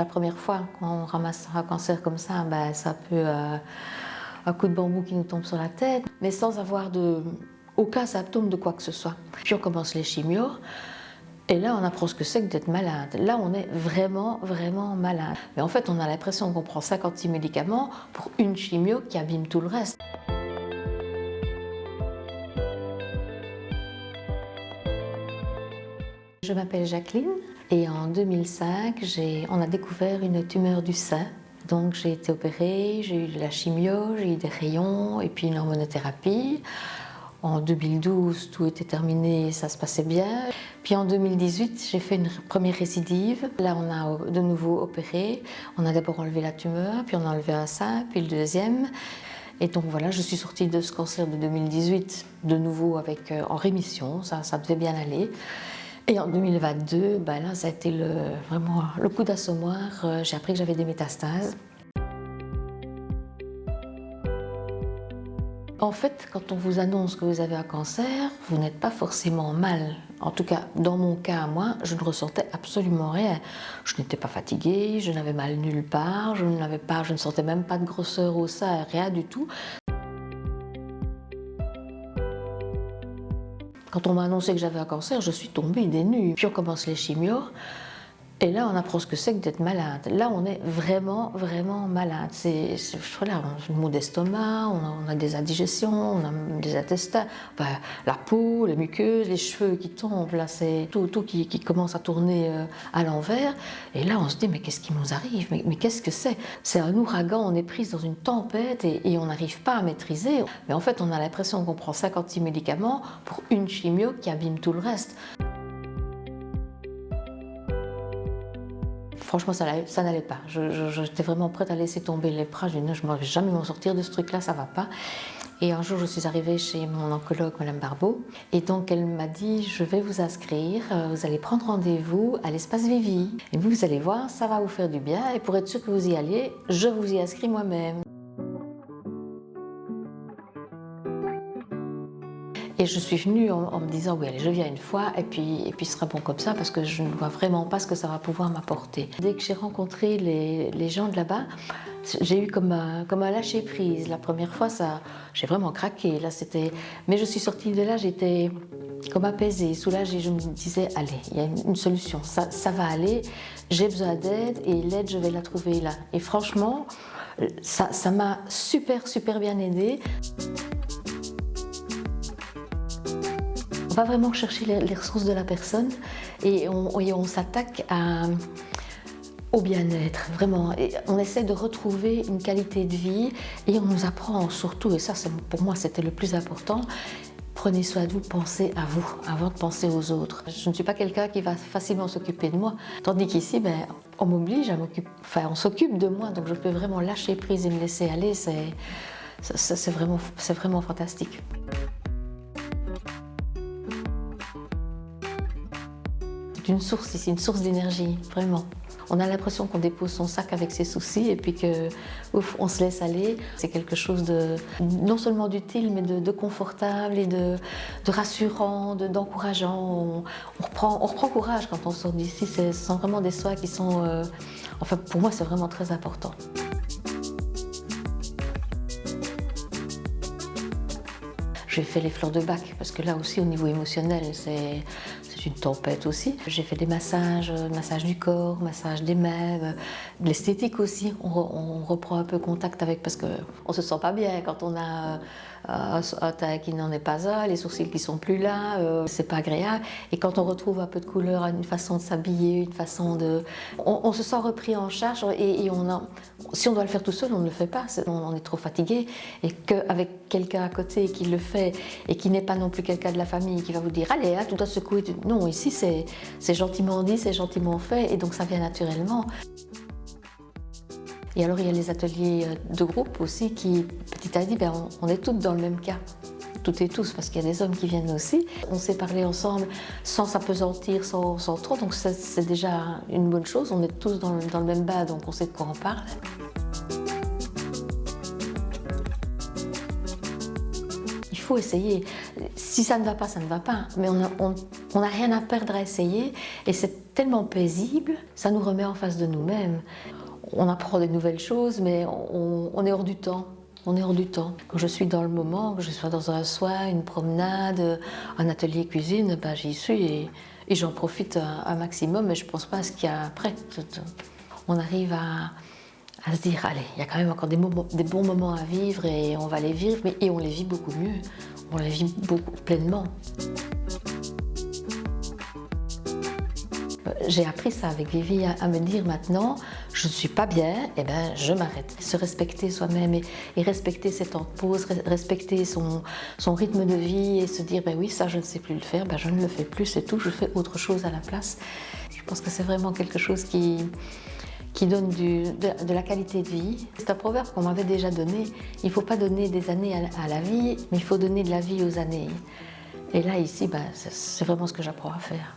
La première fois qu'on ramasse un cancer comme ça, ça peut un coup de bambou qui nous tombe sur la tête, mais sans avoir aucun symptôme de quoi que ce soit. Puis on commence les chimios, et là on apprend ce que c'est que d'être malade. Là on est vraiment, vraiment malade. Mais en fait on a l'impression qu'on prend 56 médicaments pour une chimio qui abîme tout le reste. Je m'appelle Jacqueline et en 2005, on a découvert une tumeur du sein. Donc j'ai été opérée, j'ai eu de la chimio, j'ai eu des rayons et puis une hormonothérapie. En 2012, tout était terminé, ça se passait bien. Puis en 2018, j'ai fait une première récidive. Là, on a de nouveau opéré. On a d'abord enlevé la tumeur, puis on a enlevé un sein, puis le deuxième. Et donc voilà, je suis sortie de ce cancer de 2018, de nouveau en rémission, ça devait bien aller. Et en 2022, là, ça a été vraiment le coup d'assommoir. J'ai appris que j'avais des métastases. En fait, quand on vous annonce que vous avez un cancer, vous n'êtes pas forcément mal. En tout cas, dans mon cas, moi, je ne ressentais absolument rien. Je n'étais pas fatiguée, je n'avais mal nulle part, je ne sentais même pas de grosseur au sein, rien du tout. Quand on m'a annoncé que j'avais un cancer, je suis tombée des nues. Puis on commence les chimios, et là on apprend ce que c'est que d'être malade. Là on est vraiment, vraiment malade. Voilà, on a une maux d'estomac, on a des indigestions, on a des intestins, la peau, les muqueuses, les cheveux qui tombent, là c'est tout qui commence à tourner à l'envers. Et là on se dit mais qu'est-ce qui nous arrive, mais qu'est-ce que c'est? C'est un ouragan, on est prise dans une tempête et on n'arrive pas à maîtriser. Mais en fait on a l'impression qu'on prend 56 médicaments pour une chimio qui abîme tout le reste. Franchement, ça n'allait pas. J'étais vraiment prête à laisser tomber les bras. Je ne vais jamais m'en sortir de ce truc-là, ça ne va pas. Et un jour, je suis arrivée chez mon oncologue, Madame Barbeau, et donc elle m'a dit, je vais vous inscrire, vous allez prendre rendez-vous à l'espace Vivi. Et vous allez voir, ça va vous faire du bien, et pour être sûr que vous y alliez, je vous y inscris moi-même. Et je suis venue en me disant, oui, allez, je viens une fois, et puis ce sera bon comme ça, parce que je ne vois vraiment pas ce que ça va pouvoir m'apporter. Dès que j'ai rencontré les gens de là-bas, j'ai eu comme un lâcher-prise. La première fois, j'ai vraiment craqué. Mais je suis sortie de là, j'étais comme apaisée, soulagée. Je me disais, allez, il y a une solution, ça va aller, j'ai besoin d'aide, et l'aide, je vais la trouver là. Et franchement, ça m'a super, super bien aidée. On va vraiment chercher les ressources de la personne et on s'attaque au bien-être, vraiment. Et on essaie de retrouver une qualité de vie et on nous apprend surtout, et ça pour moi c'était le plus important, prenez soin de vous, pensez à vous avant de penser aux autres. Je ne suis pas quelqu'un qui va facilement s'occuper de moi, tandis qu'ici, on m'oblige on s'occupe de moi, donc je peux vraiment lâcher prise et me laisser aller, c'est vraiment fantastique. C'est une source ici, une source d'énergie, vraiment. On a l'impression qu'on dépose son sac avec ses soucis et puis on se laisse aller. C'est quelque chose de non seulement d'utile, mais de confortable et de rassurant, d'encourageant. On reprend courage quand on sort d'ici. Ce sont vraiment des soins qui sont... pour moi, c'est vraiment très important. J'ai fait les fleurs de Bach, parce que là aussi, au niveau émotionnel, c'est une tempête aussi. J'ai fait des massages du corps, massage des mains, l'esthétique aussi. On reprend un peu contact avec, parce qu'on se sent pas bien quand on a un teint qui n'en est pas un, les sourcils qui sont plus là, c'est pas agréable. Et quand on retrouve un peu de couleur, une façon de s'habiller, une façon de... On se sent repris en charge et si on doit le faire tout seul, on ne le fait pas. On est trop fatigué. Et qu'avec quelqu'un à côté qui le fait et qui n'est pas non plus quelqu'un de la famille qui va vous dire « Allez, tout à secouer ». Non, ici c'est gentiment dit, c'est gentiment fait et donc ça vient naturellement. Et alors il y a les ateliers de groupe aussi qui, petit à petit, on est toutes dans le même cas. Toutes et tous, parce qu'il y a des hommes qui viennent aussi. On sait parler ensemble sans s'apesantir, sans trop, donc c'est déjà une bonne chose. On est tous dans le même bain, donc on sait de quoi on parle. Il faut essayer. Si ça ne va pas, ça ne va pas. Mais on n'a rien à perdre à essayer. Et c'est tellement paisible, ça nous remet en face de nous-mêmes. On apprend des nouvelles choses, mais on est hors du temps. On est hors du temps. Quand je suis dans le moment, que je sois dans un soin, une promenade, un atelier cuisine, ben j'y suis et j'en profite un maximum, mais je ne pense pas à ce qu'il y a après. On arrive à se dire, allez, il y a quand même encore des bons moments à vivre et on va les vivre, et on les vit beaucoup mieux. On les vit beaucoup pleinement. J'ai appris ça avec Vivi, à me dire maintenant, je ne suis pas bien, et ben je m'arrête. Se respecter soi-même et respecter ses temps de pause, respecter son rythme de vie et se dire, ben oui, ça je ne sais plus le faire, ben je ne le fais plus, c'est tout, je fais autre chose à la place. Je pense que c'est vraiment quelque chose qui donne de la qualité de vie. C'est un proverbe qu'on m'avait déjà donné, il ne faut pas donner des années à la vie, mais il faut donner de la vie aux années. Et là, ici, ben, c'est vraiment ce que j'apprends à faire.